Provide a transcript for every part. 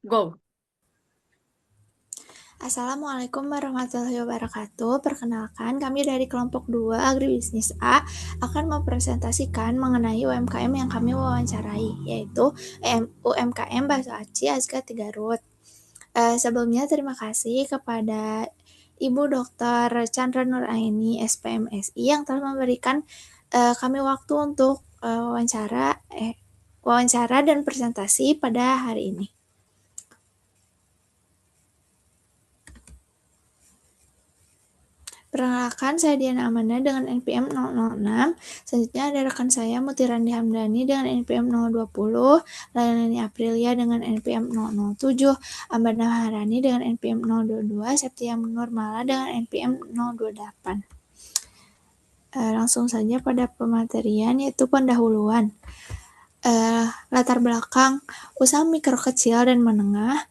Go. Assalamualaikum warahmatullahi wabarakatuh. Perkenalkan, kami dari kelompok 2 Agribisnis A akan mempresentasikan mengenai UMKM yang kami wawancarai, yaitu UMKM Bakso Aci Azka Tigarut. Sebelumnya terima kasih kepada Ibu Dr. Chandra Nuraini SPMSI yang telah memberikan kami waktu untuk wawancara dan presentasi pada hari ini. Perkenalkan, saya Diana Amanda dengan NPM 006. Selanjutnya ada rekan saya Mutirandi Hamdani dengan NPM 020, Lailani Aprilia dengan NPM 007, Amanda Maharani dengan NPM 022, Septia Nurmala dengan NPM 028. Langsung saja pada pematerian, yaitu pendahuluan. Latar belakang usaha mikro kecil dan menengah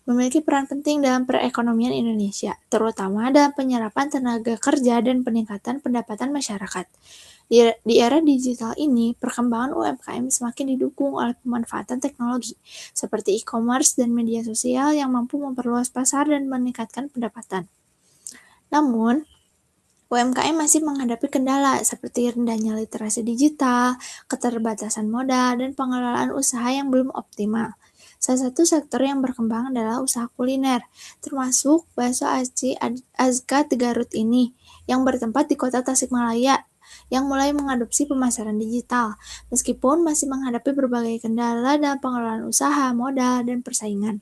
memiliki peran penting dalam perekonomian Indonesia, terutama dalam penyerapan tenaga kerja dan peningkatan pendapatan masyarakat. Di era digital ini, perkembangan UMKM semakin didukung oleh pemanfaatan teknologi, seperti e-commerce dan media sosial yang mampu memperluas pasar dan meningkatkan pendapatan. Namun, UMKM masih menghadapi kendala seperti rendahnya literasi digital, keterbatasan modal, dan pengelolaan usaha yang belum optimal. Salah satu sektor yang berkembang adalah usaha kuliner, termasuk Bakso Aci Azka Tigarut ini, yang bertempat di kota Tasikmalaya, yang mulai mengadopsi pemasaran digital, meskipun masih menghadapi berbagai kendala dalam pengelolaan usaha, modal, dan persaingan.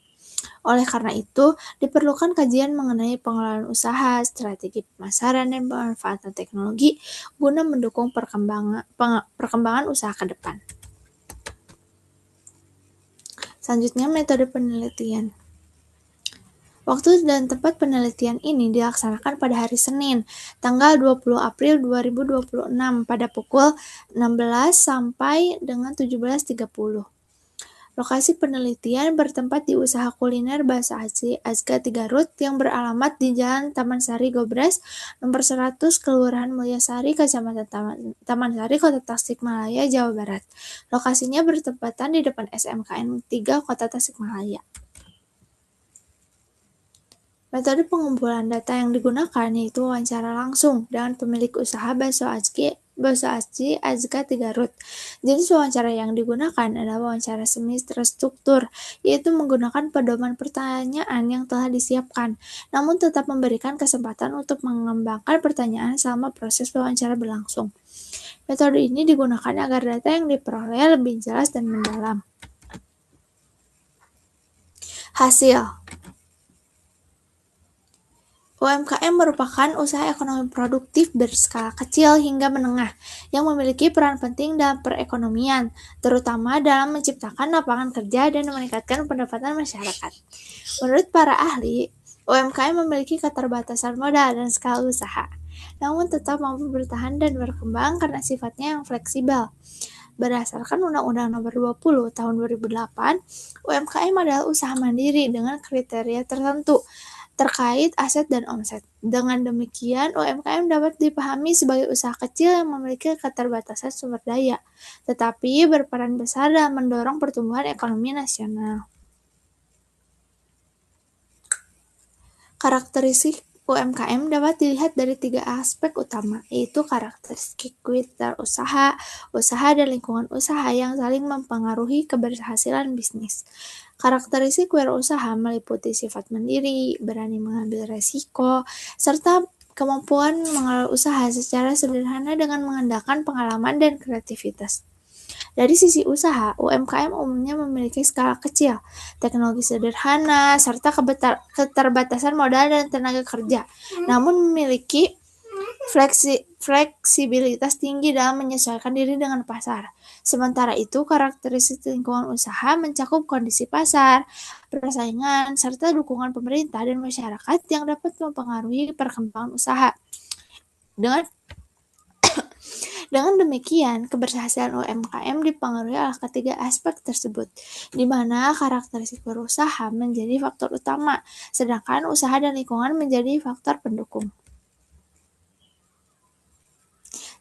Oleh karena itu, diperlukan kajian mengenai pengelolaan usaha, strategi pemasaran, dan pemanfaatan teknologi guna mendukung perkembangan usaha ke depan. Selanjutnya, metode penelitian. Waktu dan tempat penelitian ini dilaksanakan pada hari Senin, tanggal 20 April 2026 pada pukul 16 sampai dengan 17.30. Lokasi penelitian bertempat di usaha kuliner Bakso Aci Azka Tigarut yang beralamat di Jalan Taman Sari Gobres, nomor 100, Kelurahan Mulyasari, Kecamatan Taman Sari, Kota Tasikmalaya, Jawa Barat. Lokasinya bertepatan di depan SMKN 3 Kota Tasikmalaya. Metode pengumpulan data yang digunakan yaitu wawancara langsung dengan pemilik usaha Bakso Aci Azka Tigarut. Jenis wawancara yang digunakan adalah wawancara semi terstruktur, yaitu menggunakan pedoman pertanyaan yang telah disiapkan, namun tetap memberikan kesempatan untuk mengembangkan pertanyaan selama proses wawancara berlangsung. Metode ini digunakan agar data yang diperoleh lebih jelas dan mendalam. Hasil UMKM merupakan usaha ekonomi produktif berskala kecil hingga menengah yang memiliki peran penting dalam perekonomian, terutama dalam menciptakan lapangan kerja dan meningkatkan pendapatan masyarakat. Menurut para ahli, UMKM memiliki keterbatasan modal dan skala usaha, namun tetap mampu bertahan dan berkembang karena sifatnya yang fleksibel. Berdasarkan Undang-Undang Nomor 20 Tahun 2008, UMKM adalah usaha mandiri dengan kriteria tertentu terkait aset dan omset. Dengan demikian, UMKM dapat dipahami sebagai usaha kecil yang memiliki keterbatasan sumber daya, tetapi berperan besar dalam mendorong pertumbuhan ekonomi nasional. Karakteristik UMKM dapat dilihat dari 3 aspek utama, yaitu karakteristik usaha, dan lingkungan usaha yang saling mempengaruhi keberhasilan bisnis. Karakteristik wirausaha meliputi sifat mandiri, berani mengambil resiko, serta kemampuan mengelola usaha secara sederhana dengan mengandalkan pengalaman dan kreativitas. Dari sisi usaha, UMKM umumnya memiliki skala kecil, teknologi sederhana, serta keterbatasan modal dan tenaga kerja, namun memiliki fleksibilitas tinggi dalam menyesuaikan diri dengan pasar. Sementara itu, karakteristik lingkungan usaha mencakup kondisi pasar, persaingan, serta dukungan pemerintah dan masyarakat yang dapat mempengaruhi perkembangan usaha. Dengan demikian, keberhasilan UMKM dipengaruhi oleh ketiga aspek tersebut, di mana karakteristik berusaha menjadi faktor utama, sedangkan usaha dan lingkungan menjadi faktor pendukung.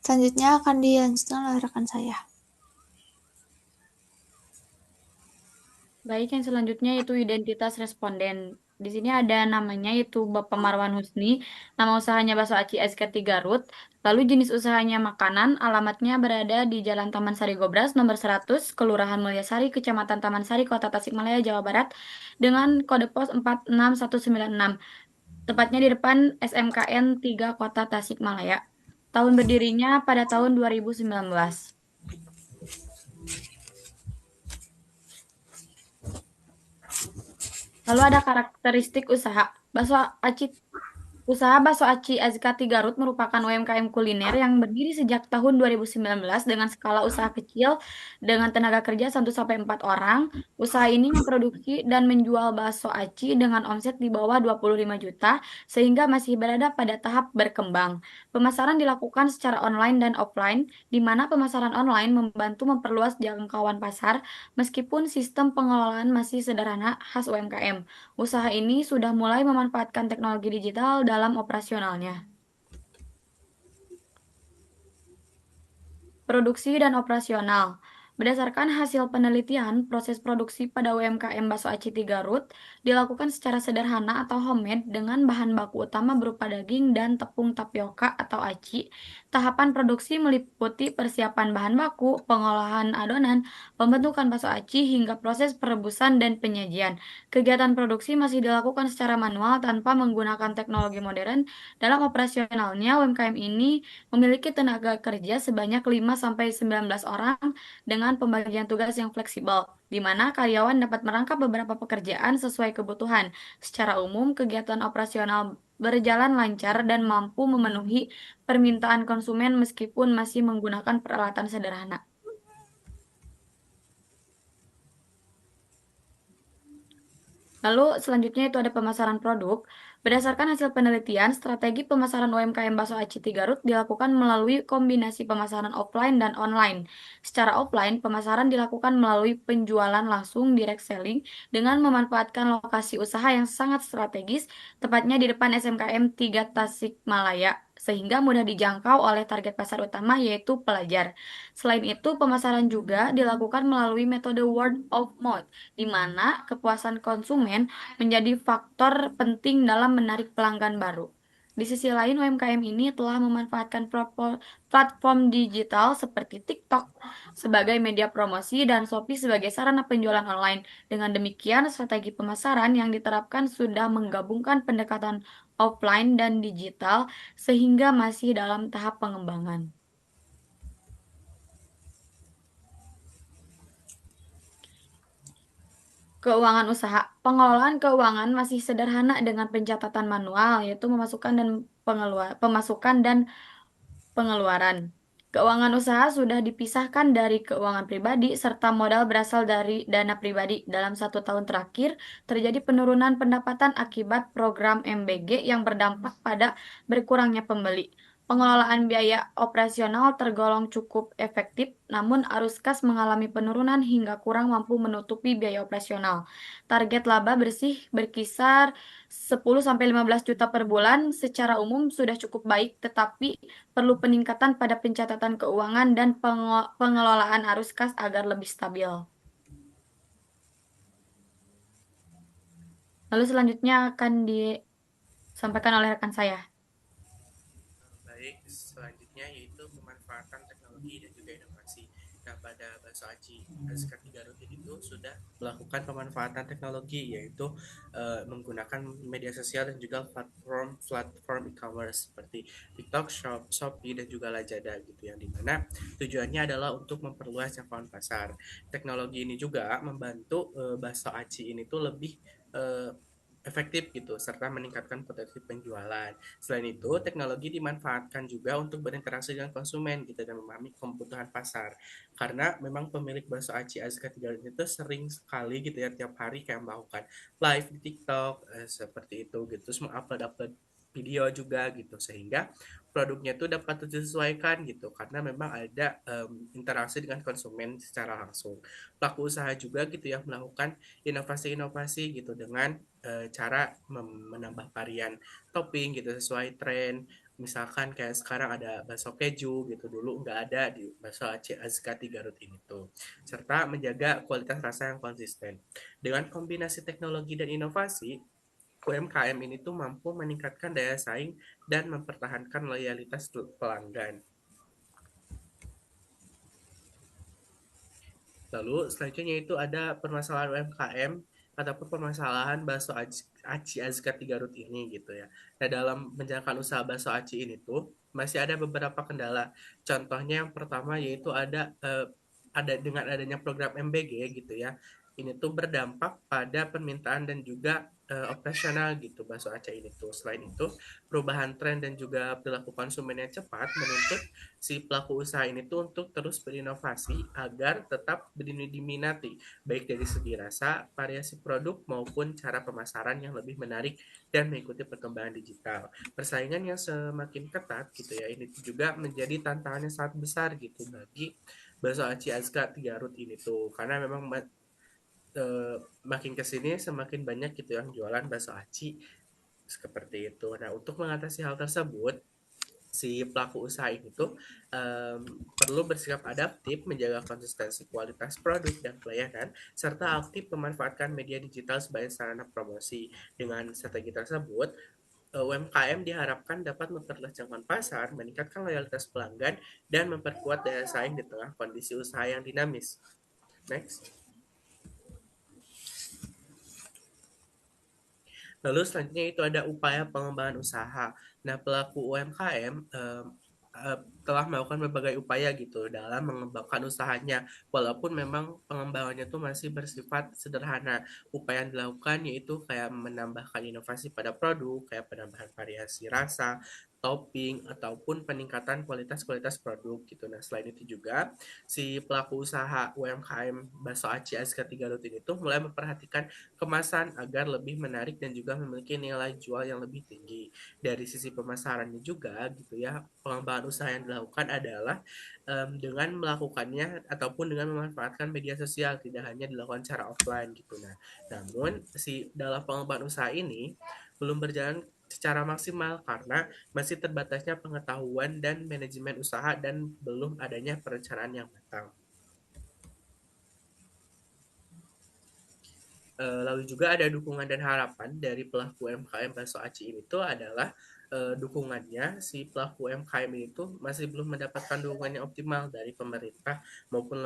Selanjutnya akan dilanjutkan oleh rekan saya. Baik, yang selanjutnya itu identitas responden. Di sini ada namanya yaitu Bapak Marwan Husni, nama usahanya Bakso Aci SKT Garut, lalu jenis usahanya makanan, alamatnya berada di Jalan Taman Sari Gobras nomor 100, Kelurahan Mulyasari, Kecamatan Taman Sari, Kota Tasikmalaya, Jawa Barat, dengan kode pos 46196, tepatnya di depan SMKN 3 Kota Tasikmalaya. Tahun berdirinya pada tahun 2019. Lalu ada karakteristik usaha. Bakso Aci Usaha Bakso Aci Azkati Garut merupakan UMKM kuliner yang berdiri sejak tahun 2019 dengan skala usaha kecil dengan tenaga kerja 1 sampai 4 orang. Usaha ini memproduksi dan menjual bakso aci dengan omset di bawah 25 juta sehingga masih berada pada tahap berkembang. Pemasaran dilakukan secara online dan offline, di mana pemasaran online membantu memperluas jangkauan pasar meskipun sistem pengelolaan masih sederhana khas UMKM. Usaha ini sudah mulai memanfaatkan teknologi digital dalam operasionalnya. Produksi dan operasional. Berdasarkan hasil penelitian, proses produksi pada UMKM Bakso Aci Garut dilakukan secara sederhana atau homemade dengan bahan baku utama berupa daging dan tepung tapioka atau aci. Tahapan produksi meliputi persiapan bahan baku, pengolahan adonan, pembentukan bakso aci, hingga proses perebusan dan penyajian. Kegiatan produksi masih dilakukan secara manual tanpa menggunakan teknologi modern. Dalam operasionalnya, UMKM ini memiliki tenaga kerja sebanyak 5 sampai 19 orang dengan pembagian tugas yang fleksibel, di mana karyawan dapat merangkap beberapa pekerjaan sesuai kebutuhan. Secara umum, kegiatan operasional berjalan lancar dan mampu memenuhi permintaan konsumen meskipun masih menggunakan peralatan sederhana. Lalu selanjutnya itu ada pemasaran produk. Berdasarkan hasil penelitian, strategi pemasaran UMKM Bakso Aci Garut dilakukan melalui kombinasi pemasaran offline dan online. Secara offline, pemasaran dilakukan melalui penjualan langsung direct selling dengan memanfaatkan lokasi usaha yang sangat strategis, tepatnya di depan SMKM 3 Tasikmalaya, sehingga mudah dijangkau oleh target pasar utama yaitu pelajar. Selain itu, pemasaran juga dilakukan melalui metode word of mouth di mana kepuasan konsumen menjadi faktor penting dalam menarik pelanggan baru. Di sisi lain, UMKM ini telah memanfaatkan platform digital seperti TikTok sebagai media promosi dan Shopee sebagai sarana penjualan online. Dengan demikian, strategi pemasaran yang diterapkan sudah menggabungkan pendekatan offline dan digital sehingga masih dalam tahap pengembangan. Keuangan usaha. Pengelolaan keuangan masih sederhana dengan pencatatan manual, yaitu pemasukan dan pengeluaran. Keuangan usaha sudah dipisahkan dari keuangan pribadi serta modal berasal dari dana pribadi. Dalam 1 tahun terakhir, terjadi penurunan pendapatan akibat program MBG yang berdampak pada berkurangnya pembeli. Pengelolaan biaya operasional tergolong cukup efektif, namun arus kas mengalami penurunan hingga kurang mampu menutupi biaya operasional. Target laba bersih berkisar 10 sampai 15 juta per bulan secara umum sudah cukup baik, tetapi perlu peningkatan pada pencatatan keuangan dan pengelolaan arus kas agar lebih stabil. Lalu selanjutnya akan disampaikan oleh rekan saya. Baik, selanjutnya yaitu pemanfaatan teknologi dan juga inovasi. Nah, pada Bakso Aci SKT Garut itu sudah melakukan pemanfaatan teknologi yaitu menggunakan media sosial dan juga platform e-commerce seperti TikTok Shop, Shopee dan juga Lazada gitu yang dimana tujuannya adalah untuk memperluas jangkauan pasar. Teknologi ini juga membantu Bakso Aci ini tuh lebih eh, efektif gitu serta meningkatkan potensi penjualan. Selain itu, teknologi dimanfaatkan juga untuk berinteraksi dengan konsumen gitu dan memahami kebutuhan pasar. Karena memang pemilik bakso aci Azka 3 itu sering sekali gitu ya tiap hari kayak melakukan live di TikTok seperti itu gitu, terus mengupload video juga gitu sehingga produknya itu dapat disesuaikan gitu karena memang ada interaksi dengan konsumen secara langsung. Pelaku usaha juga gitu ya melakukan inovasi-inovasi gitu dengan cara menambah varian topping gitu sesuai tren Misalkan kayak sekarang ada bakso keju gitu, dulu nggak ada di bakso Aceh Azkati Garut ini tuh. Serta menjaga kualitas rasa yang konsisten. Dengan kombinasi teknologi dan inovasi, UMKM ini tuh mampu meningkatkan daya saing dan mempertahankan loyalitas pelanggan. Lalu selanjutnya itu ada permasalahan UMKM ataupun permasalahan bakso aci Azkar di Garut ini gitu ya. Nah, dalam menjalankan usaha bakso aci ini tuh masih ada beberapa kendala. Contohnya yang pertama yaitu ada dengan adanya program MBG gitu ya. Ini tuh berdampak pada permintaan dan juga operasional gitu bakso Aceh ini tuh. Selain itu, perubahan tren dan juga perilaku konsumen yang cepat menuntut si pelaku usaha ini tuh untuk terus berinovasi agar tetap diminati, baik dari segi rasa, variasi produk maupun cara pemasaran yang lebih menarik dan mengikuti perkembangan digital. Persaingan yang semakin ketat gitu ya, ini juga menjadi tantangannya sangat besar gitu bagi bakso aci Azka Garut ini tuh, karena memang makin kesini semakin banyak gitu yang jualan bakso aci seperti itu. Nah, untuk mengatasi hal tersebut, si pelaku usaha ini tuh perlu bersikap adaptif, menjaga konsistensi kualitas produk dan pelayanan, serta aktif memanfaatkan media digital sebagai sarana promosi. Dengan strategi tersebut, UMKM diharapkan dapat memperluas jangkauan pasar, meningkatkan loyalitas pelanggan, dan memperkuat daya saing di tengah kondisi usaha yang dinamis. Next. Lalu selanjutnya itu ada upaya pengembangan usaha. Nah, pelaku UMKM telah melakukan berbagai upaya gitu dalam mengembangkan usahanya. Walaupun memang pengembangannya itu masih bersifat sederhana. Upaya yang dilakukan yaitu kayak menambahkan inovasi pada produk, kayak penambahan variasi rasa, topping, ataupun peningkatan kualitas produk gitu. Nah, selain itu juga si pelaku usaha UMKM Bakso Aci Azkar Garut ini tuh mulai memperhatikan kemasan agar lebih menarik dan juga memiliki nilai jual yang lebih tinggi. Dari sisi pemasarannya juga gitu ya, pengembangan usaha yang dilakukan adalah dengan melakukannya ataupun dengan memanfaatkan media sosial, tidak hanya dilakukan secara offline gitu. Nah, namun si dalam pengembangan usaha ini belum berjalan secara maksimal karena masih terbatasnya pengetahuan dan manajemen usaha dan belum adanya perencanaan yang matang. Lalu juga ada dukungan dan harapan dari pelaku UMKM Bakso Aci ini tuh adalah dukungannya si pelaku UMKM ini tuh masih belum mendapatkan dukungan yang optimal dari pemerintah maupun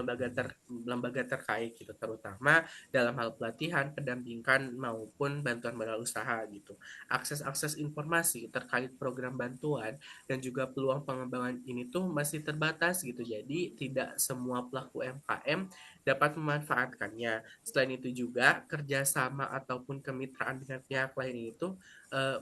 lembaga terkait gitu, terutama dalam hal pelatihan, pendampingan maupun bantuan modal usaha gitu. Akses informasi terkait program bantuan dan juga peluang pengembangan ini tuh masih terbatas gitu. Jadi tidak semua pelaku UMKM dapat memanfaatkannya. Selain itu juga kerjasama ataupun kemitraan dengan pihak lain itu eh,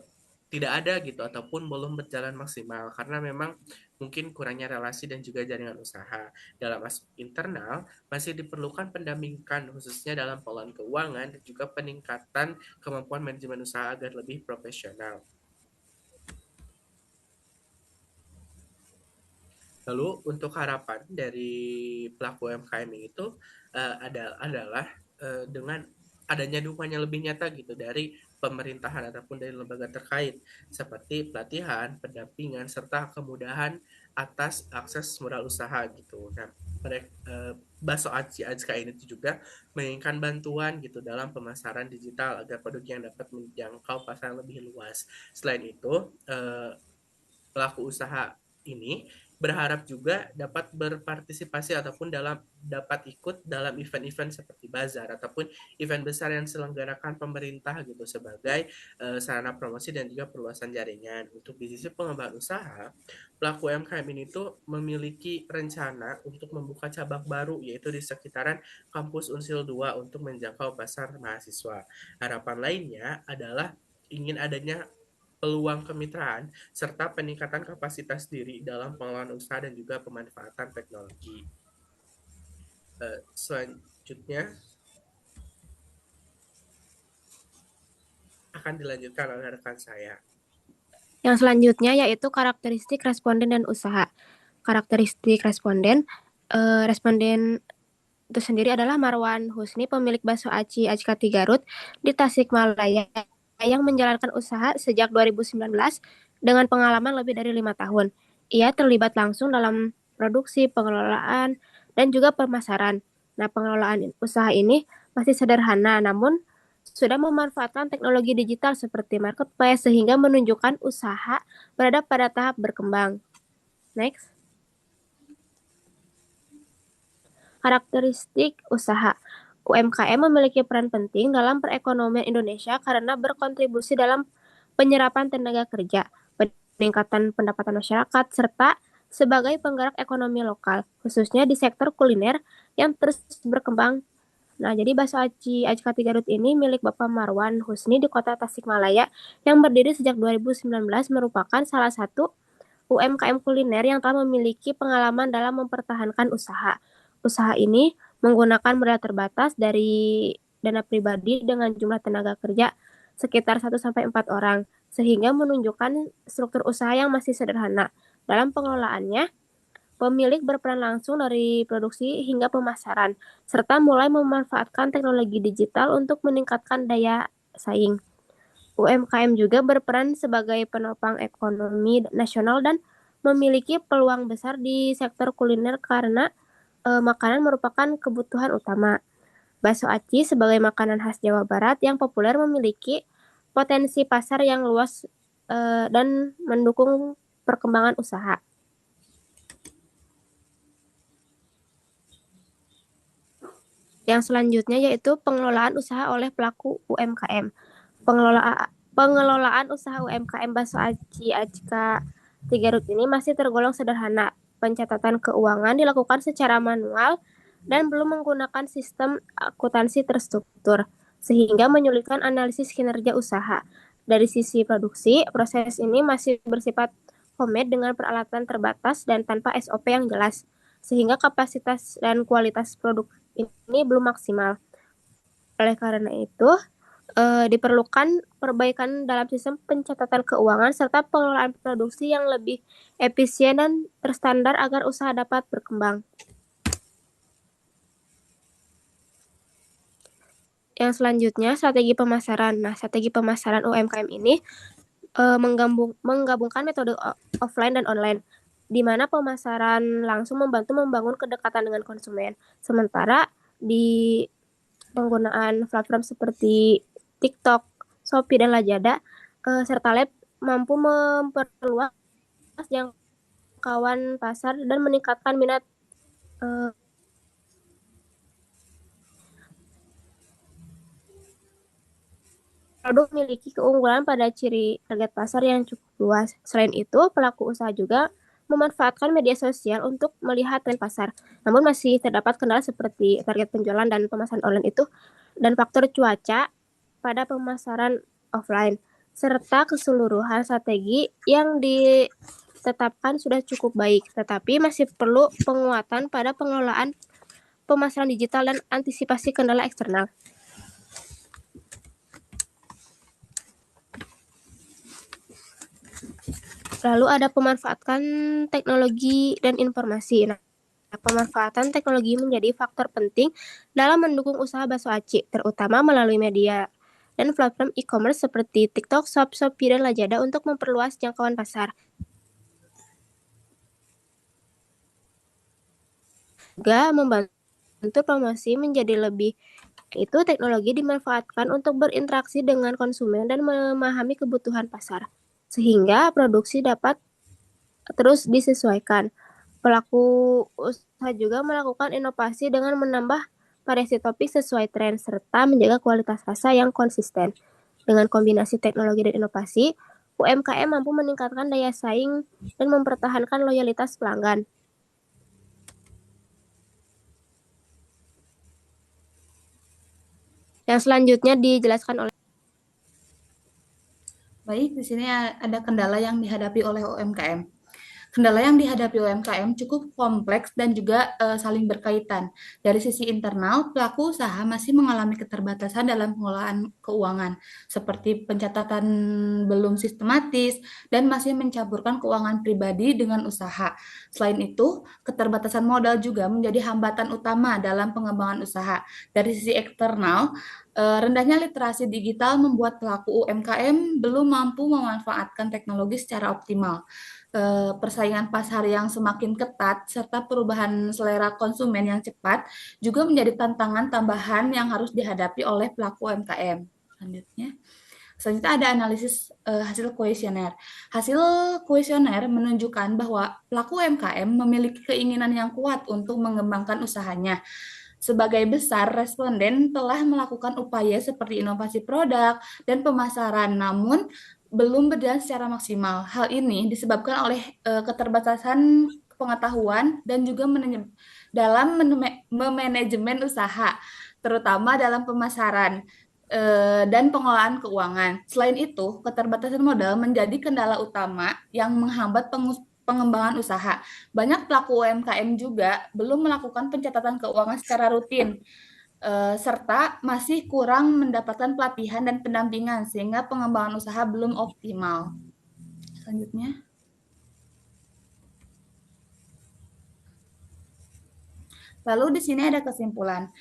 tidak ada gitu ataupun belum berjalan maksimal karena memang mungkin kurangnya relasi dan juga jaringan usaha. Dalam aspek internal masih diperlukan pendampingan khususnya dalam pengelolaan keuangan dan juga peningkatan kemampuan manajemen usaha agar lebih profesional. Lalu untuk harapan dari pelaku UMKM itu adalah dengan adanya dukungan yang lebih nyata gitu dari pemerintahan ataupun dari lembaga terkait seperti pelatihan, pendampingan serta kemudahan atas akses modal usaha gitu. Nah, mereka Baso Aji Ajka ini juga menginginkan bantuan gitu dalam pemasaran digital agar produk yang dapat menjangkau pasar lebih luas. Selain itu, pelaku usaha ini berharap juga dapat berpartisipasi ataupun dapat ikut dalam event-event seperti bazar ataupun event besar yang diselenggarakan pemerintah gitu sebagai sarana promosi dan juga perluasan jaringan. Untuk di sisi pengembangan usaha, pelaku UMKM ini tuh memiliki rencana untuk membuka cabang baru yaitu di sekitaran kampus Unsil 2 untuk menjangkau pasar mahasiswa. Harapan lainnya adalah ingin adanya peluang kemitraan, serta peningkatan kapasitas diri dalam pengelolaan usaha dan juga pemanfaatan teknologi. Selanjutnya akan dilanjutkan oleh rekan saya. Yang selanjutnya yaitu karakteristik responden dan usaha. Karakteristik responden itu sendiri adalah Marwan Husni, pemilik bakso Aci Garut di Tasikmalaya yang menjalankan usaha sejak 2019 dengan pengalaman lebih dari 5 tahun. Ia terlibat langsung dalam produksi, pengelolaan, dan juga pemasaran. Nah, pengelolaan usaha ini masih sederhana, namun sudah memanfaatkan teknologi digital seperti marketplace sehingga menunjukkan usaha berada pada tahap berkembang. Next. Karakteristik usaha. UMKM memiliki peran penting dalam perekonomian Indonesia karena berkontribusi dalam penyerapan tenaga kerja, peningkatan pendapatan masyarakat, serta sebagai penggerak ekonomi lokal, khususnya di sektor kuliner yang terus berkembang. Nah, jadi bakso aci Ajkati Garut ini milik Bapak Marwan Husni di Kota Tasikmalaya yang berdiri sejak 2019 merupakan salah satu UMKM kuliner yang telah memiliki pengalaman dalam mempertahankan usaha. Usaha ini menggunakan modal terbatas dari dana pribadi dengan jumlah tenaga kerja sekitar 1-4 orang, sehingga menunjukkan struktur usaha yang masih sederhana. Dalam pengelolaannya, pemilik berperan langsung dari produksi hingga pemasaran, serta mulai memanfaatkan teknologi digital untuk meningkatkan daya saing. UMKM juga berperan sebagai penopang ekonomi nasional dan memiliki peluang besar di sektor kuliner karena makanan merupakan kebutuhan utama. Bakso aci sebagai makanan khas Jawa Barat yang populer memiliki potensi pasar yang luas dan mendukung perkembangan usaha. Yang selanjutnya yaitu pengelolaan usaha oleh pelaku UMKM. Pengelolaan usaha UMKM bakso aci Ajka Tigarut ini masih tergolong sederhana. Pencatatan keuangan dilakukan secara manual dan belum menggunakan sistem akuntansi terstruktur, sehingga menyulitkan analisis kinerja usaha. Dari sisi produksi, proses ini masih bersifat homemade dengan peralatan terbatas dan tanpa SOP yang jelas, sehingga kapasitas dan kualitas produk ini belum maksimal. Oleh karena itu, diperlukan perbaikan dalam sistem pencatatan keuangan serta pengelolaan produksi yang lebih efisien dan terstandar agar usaha dapat berkembang. Yang selanjutnya, strategi pemasaran. Nah, strategi pemasaran UMKM ini menggabungkan metode offline dan online, di mana pemasaran langsung membantu membangun kedekatan dengan konsumen. Sementara di penggunaan platform seperti TikTok, Shopee, dan Lazada, serta Lab mampu memperluas jangkauan pasar dan meningkatkan minat produk memiliki keunggulan pada ciri target pasar yang cukup luas. Selain itu, pelaku usaha juga memanfaatkan media sosial untuk melihat tren pasar. Namun masih terdapat kendala seperti target penjualan dan pemasaran online itu dan faktor cuaca pada pemasaran offline, serta keseluruhan strategi yang ditetapkan sudah cukup baik, tetapi masih perlu penguatan pada pengelolaan pemasaran digital dan antisipasi kendala eksternal. Lalu ada pemanfaatan teknologi dan informasi. Nah, pemanfaatan teknologi menjadi faktor penting dalam mendukung usaha bakso aci, terutama melalui media dan platform e-commerce seperti TikTok, Shopee, dan Lazada untuk memperluas jangkauan pasar. Juga membantu promosi menjadi lebih. Itu teknologi dimanfaatkan untuk berinteraksi dengan konsumen dan memahami kebutuhan pasar, sehingga produksi dapat terus disesuaikan. Pelaku usaha juga melakukan inovasi dengan menambah variasi topik sesuai tren serta menjaga kualitas rasa yang konsisten. Dengan kombinasi teknologi dan inovasi, UMKM mampu meningkatkan daya saing dan mempertahankan loyalitas pelanggan. Yang selanjutnya dijelaskan oleh Baik, di sini ada kendala yang dihadapi oleh UMKM. Kendala yang dihadapi UMKM cukup kompleks dan juga saling berkaitan. Dari sisi internal, pelaku usaha masih mengalami keterbatasan dalam pengelolaan keuangan, seperti pencatatan belum sistematis dan masih mencampurkan keuangan pribadi dengan usaha. Selain itu, keterbatasan modal juga menjadi hambatan utama dalam pengembangan usaha. Dari sisi eksternal, Rendahnya literasi digital membuat pelaku UMKM belum mampu memanfaatkan teknologi secara optimal. Persaingan pasar yang semakin ketat serta perubahan selera konsumen yang cepat juga menjadi tantangan tambahan yang harus dihadapi oleh pelaku UMKM. Selanjutnya ada analisis hasil kuesioner. Hasil kuesioner menunjukkan bahwa pelaku UMKM memiliki keinginan yang kuat untuk mengembangkan usahanya. Sebagai besar, responden telah melakukan upaya seperti inovasi produk dan pemasaran, namun belum berjalan secara maksimal. Hal ini disebabkan oleh keterbatasan pengetahuan dan juga dalam memanajemen usaha, terutama dalam pemasaran dan pengelolaan keuangan. Selain itu, keterbatasan modal menjadi kendala utama yang menghambat pengembangan usaha. Banyak pelaku UMKM juga belum melakukan pencatatan keuangan secara rutin, serta masih kurang mendapatkan pelatihan dan pendampingan sehingga pengembangan usaha belum optimal. Selanjutnya. Lalu di sini ada kesimpulan.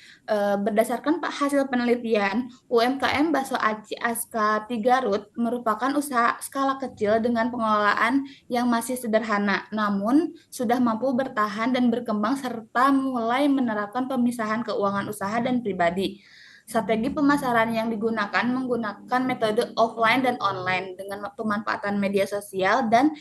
Berdasarkan hasil penelitian, UMKM Bakso Aci Aska Garut merupakan usaha skala kecil dengan pengelolaan yang masih sederhana, namun sudah mampu bertahan dan berkembang serta mulai menerapkan pemisahan keuangan usaha dan pribadi. Strategi pemasaran yang digunakan menggunakan metode offline dan online dengan pemanfaatan media sosial dan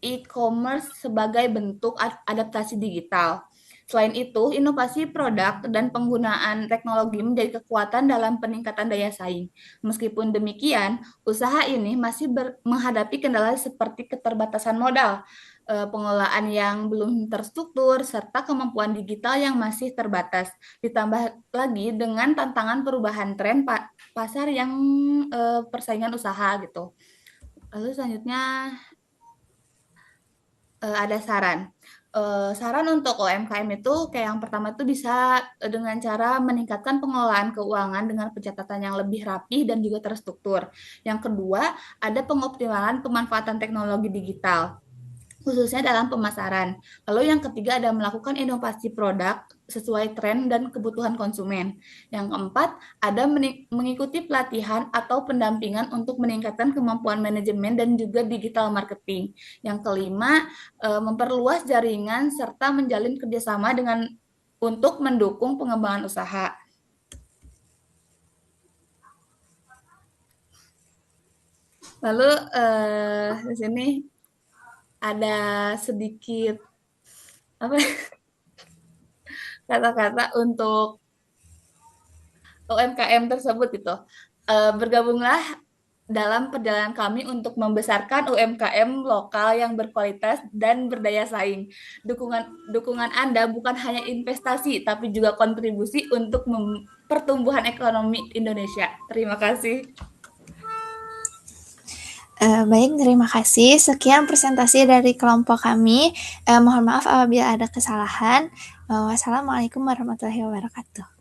e-commerce sebagai bentuk adaptasi digital. Selain itu, inovasi produk dan penggunaan teknologi menjadi kekuatan dalam peningkatan daya saing. Meskipun demikian, usaha ini masih menghadapi kendala seperti keterbatasan modal, pengelolaan yang belum terstruktur, serta kemampuan digital yang masih terbatas. Ditambah lagi dengan tantangan perubahan tren pasar yang persaingan usaha gitu. Lalu selanjutnya ada saran. Saran untuk UMKM itu kayak yang pertama itu bisa dengan cara meningkatkan pengelolaan keuangan dengan pencatatan yang lebih rapih dan juga terstruktur. Yang kedua, ada pengoptimalan pemanfaatan teknologi digital, khususnya dalam pemasaran. Lalu yang ketiga ada melakukan inovasi produk sesuai tren dan kebutuhan konsumen. Yang keempat, ada mengikuti pelatihan atau pendampingan untuk meningkatkan kemampuan manajemen dan juga digital marketing. Yang kelima, memperluas jaringan serta menjalin kerjasama untuk mendukung pengembangan usaha. Lalu di sini ada sedikit kata-kata untuk UMKM tersebut gitu. Bergabunglah dalam perjalanan kami untuk membesarkan UMKM lokal yang berkualitas dan berdaya saing. Dukungan Anda bukan hanya investasi, tapi juga kontribusi untuk pertumbuhan ekonomi Indonesia. Terima kasih. Baik, terima kasih. Sekian presentasi dari kelompok kami. Mohon maaf apabila ada kesalahan. Wassalamualaikum warahmatullahi wabarakatuh.